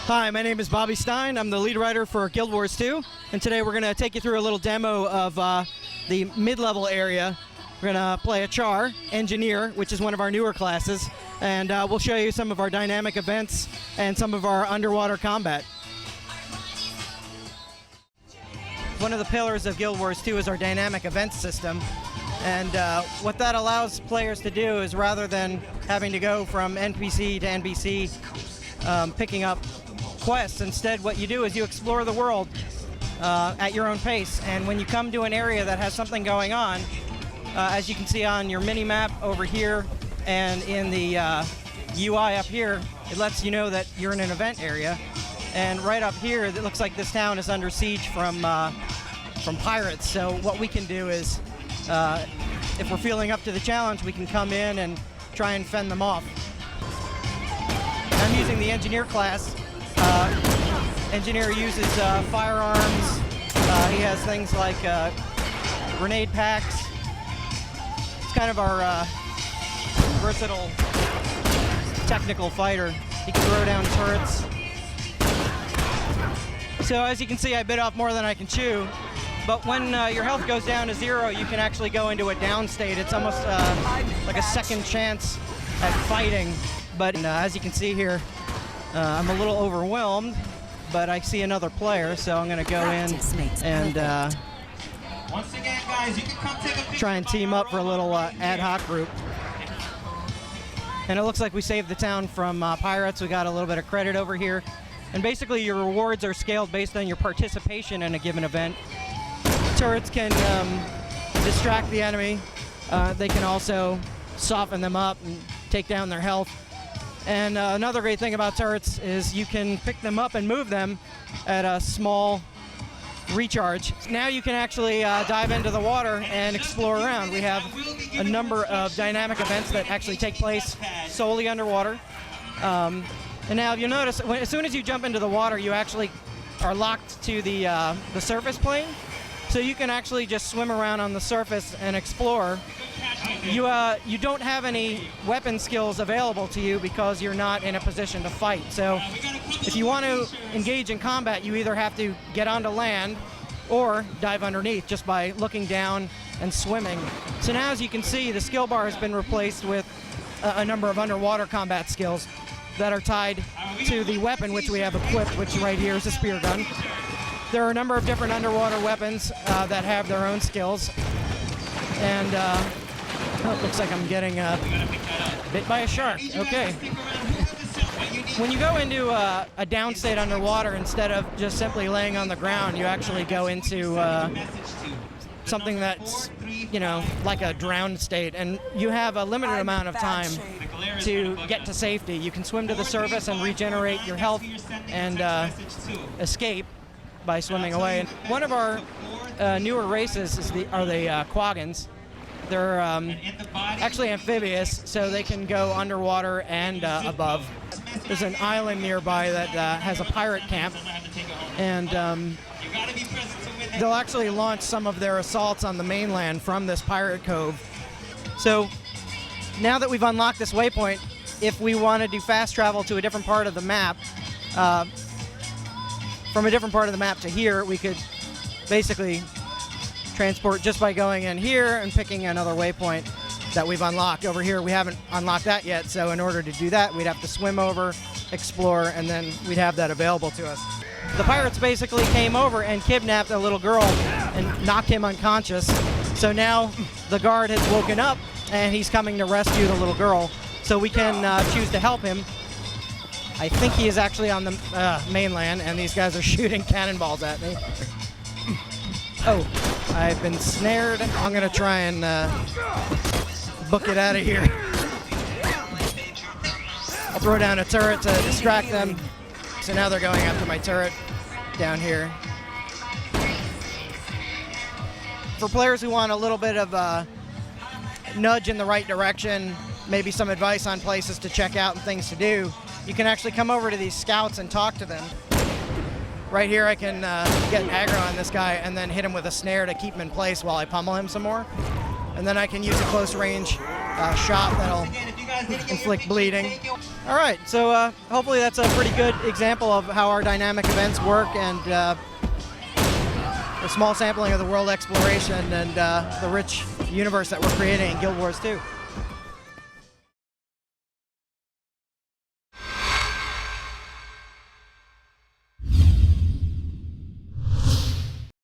Hi, my name is Bobby Stein. I'm the lead writer for Guild Wars 2, and today we're going to take you through a little demo of the mid-level area. We're going to play a Char, Engineer, which is one of our newer classes, and we'll show you some of our dynamic events and some of our underwater combat. One of the pillars of Guild Wars 2 is our dynamic events system, and what that allows players to do is, rather than having to go from NPC to NPC picking up quests, instead what you do is you explore the world at your own pace, and when you come to an area that has something going on, as you can see on your mini-map over here and in the UI up here, it lets you know that you're in an event area. And right up here, it looks like this town is under siege from pirates. So what we can do is, if we're feeling up to the challenge, we can come in and try and fend them off. I'm using the Engineer class. Engineer uses firearms. He has things like grenade packs. It's kind of our versatile technical fighter. He can throw down turrets. So as you can see, I bit off more than I can chew. But when your health goes down to 0, you can actually go into a down state. It's almost like a second chance at fighting. But as you can see here, I'm a little overwhelmed, but I see another player, so I'm going to go in and once again, guys, you can come take a picture. Try and team up for a little ad hoc group. And it looks like we saved the town from pirates. We got a little bit of credit over here. And basically, your rewards are scaled based on your participation in a given event. Turrets can distract the enemy. They can also soften them up and take down their health. And another great thing about turrets is you can pick them up and move them at a small recharge. Now you can actually dive into the water and explore around. We have a number of dynamic events that actually take place solely underwater. And now you'll notice, as soon as you jump into the water, you actually are locked to the surface plane. So you can actually just swim around on the surface and explore. You don't have any weapon skills available to you because you're not in a position to fight. So if you want to engage in combat, you either have to get onto land or dive underneath just by looking down and swimming. So now, as you can see, the skill bar has been replaced with a number of underwater combat skills that are tied to the weapon which we have equipped, which right here is a spear gun. There are a number of different underwater weapons that have their own skills. And it looks like I'm getting bit by a shark. Okay. When you go into a downstate underwater, instead of just simply laying on the ground, you actually go into something that's, like a drowned state. And you have a limited amount of time to get to safety. You can swim to the surface and regenerate your health and escape by swimming away. And one of our newer races are the Quaggins. They're actually amphibious, so they can go underwater and above. There's an island nearby that has a pirate camp, and they'll actually launch some of their assaults on the mainland from this pirate cove. So now that we've unlocked this waypoint, if we want to do fast travel to a different part of the map, from a different part of the map to here, we could basically transport just by going in here and picking another waypoint that we've unlocked. Over here, we haven't unlocked that yet, so in order to do that, we'd have to swim over, explore, and then we'd have that available to us. The pirates basically came over and kidnapped a little girl and knocked him unconscious. So now the guard has woken up and he's coming to rescue the little girl. So we can choose to help him. I think he is actually on the mainland, and these guys are shooting cannonballs at me. Oh, I've been snared. I'm gonna try and book it out of here. I'll throw down a turret to distract them. So now they're going after my turret down here. For players who want a little bit of a nudge in the right direction, maybe some advice on places to check out and things to do, you can actually come over to these scouts and talk to them. Right here, I can get an aggro on this guy and then hit him with a snare to keep him in place while I pummel him some more. And then I can use a close range shot that'll guys didn't get your inflict picture bleeding. taken. All right, so hopefully that's a pretty good example of how our dynamic events work, and a small sampling of the world exploration and the rich universe that we're creating in Guild Wars 2.